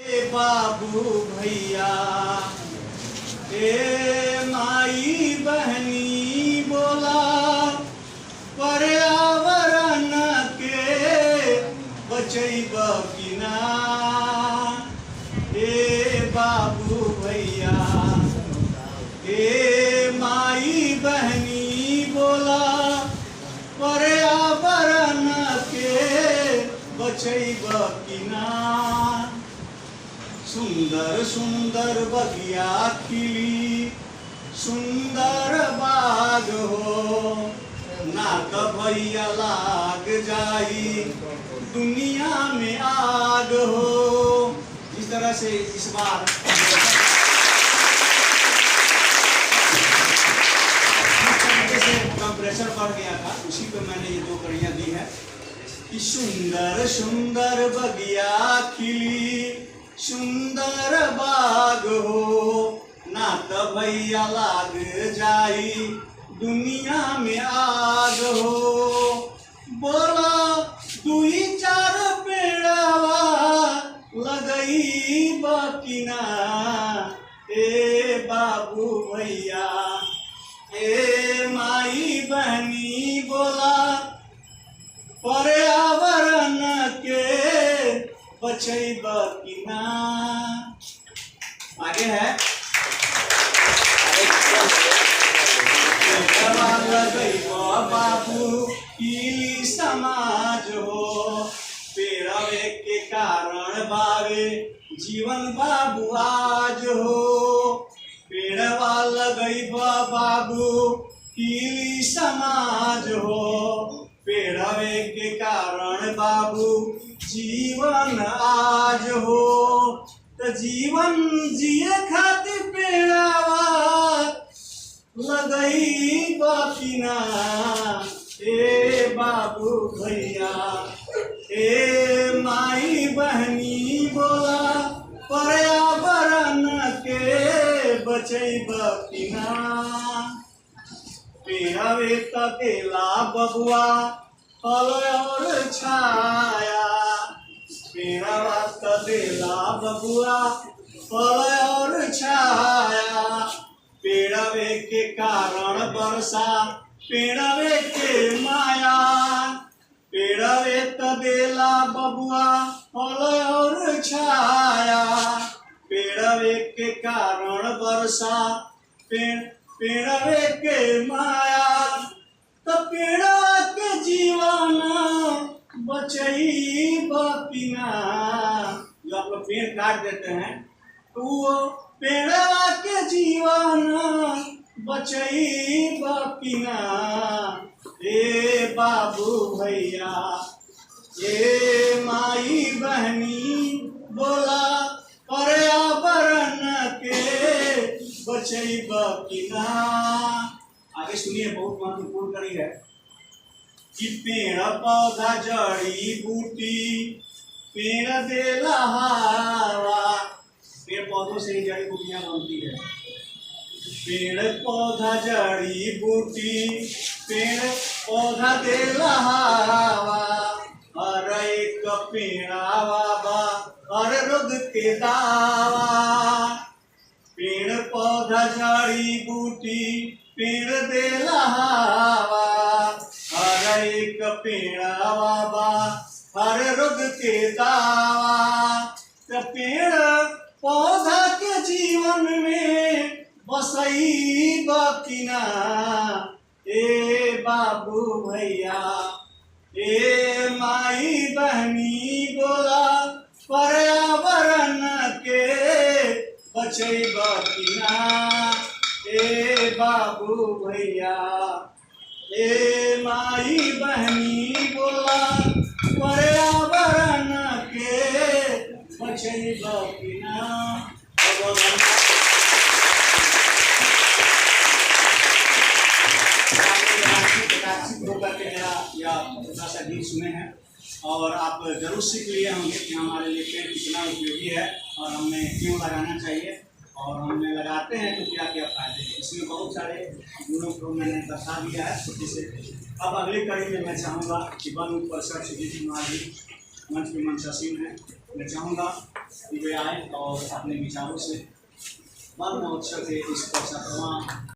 ए बाबू भैया ए माई बहनी बोला पर्यावरण के बचैब कि ना। ए बाबू भैया ए माई बहनी बोला पर्यावरण के बचैब कि ना। सुंदर सुंदर बगिया खिली सुंदर बाग हो ना तो भैया लाग जाई दुनिया में आग हो। इस तरह से इस बार प्रेशर बढ़ गया था, उसी पे मैंने ये दो कड़ियां दी है कि सुंदर सुंदर बगिया खिली सुंदर बाग हो ना तो भैया लाग जाई दुनिया में आग हो। बोला दुई चार पेड़वा लगई बकिना। ए बाबू भैया ए माई बहनी बोला पर्यावरण के बचैब कि ना। आगे है बाबू की समाज हो पेड़वे के कारण बावे जीवन बाबू आज हो। पेड़वा लगई बाबू की समाज हो पेड़वे के कारण बाबू जीवन आज हो। तो जीवन जिए खातिर पेड़वा लगई बकिना। ए बाबू भैया ए माई बहनी बोला पर्यावरण के बचैब कि ना। पेड़वे तकेला बबुआ फल और छाया पेड़वा तकेला बबुआ फल और छाया। पेड़वे के कारण वर्षा पेड़वे के माया। पेड़वे तबेला बबुआ फल और छाया पेड़वे के कारण वर्षा पेड़वे के माया। तो पेड़वा के जीवन बचैब कि ना। जो आप लोग पेड़ काट देते हैं तो वो पेड़वा के जीवन बचैब कि ना। ए बाबू भैया ए माई बहनी बोला पर्यावरण के बचैब कि ना। आगे सुनिए, बहुत महत्वपूर्ण कड़ी है कि पेड़ पौधा जड़ी बूटी पेड़ देला हवा। पेड़ पौधों से ही जड़ी बूटियां बनती है। पेड़ पौधा जड़ी बूटी पेड़ पौधा देला हवा। हर एक पेड़ावा बा हर रोग के दावा। पेड़ पौधा जड़ी बूटी पेड़ देला हवा। हर एक पेड़ावा बा हर रोग के दावा। तो पेड़ पौधा के जीवन में बसैब कि ना। ए बाबू भैया ए माई बहनी बोला पर्यावरण के बचैब कि ना। ए बाबू भैया ए माई बहनी बोला पर्यावरण के बचैब कि ना। होकर के मेरा या छोटा सा गीत सुने हैं और आप जरूर सीख लिए होंगे कि हमारे लिए पेड़ कितना उपयोगी है और हमें क्यों लगाना चाहिए और हमने लगाते हैं तो क्या क्या फायदे हैं। इसमें बहुत सारे गुणों को मैंने बता दिया है छोटे से। अब अगली कड़ी में मैं चाहूँगा कि वन परिषद सुजीत कुमार जी मंच पे मंचासीन है। मैं चाहूँगा कि वे आए और अपने विचारों से वन महोत्सव के इस परिक्रमा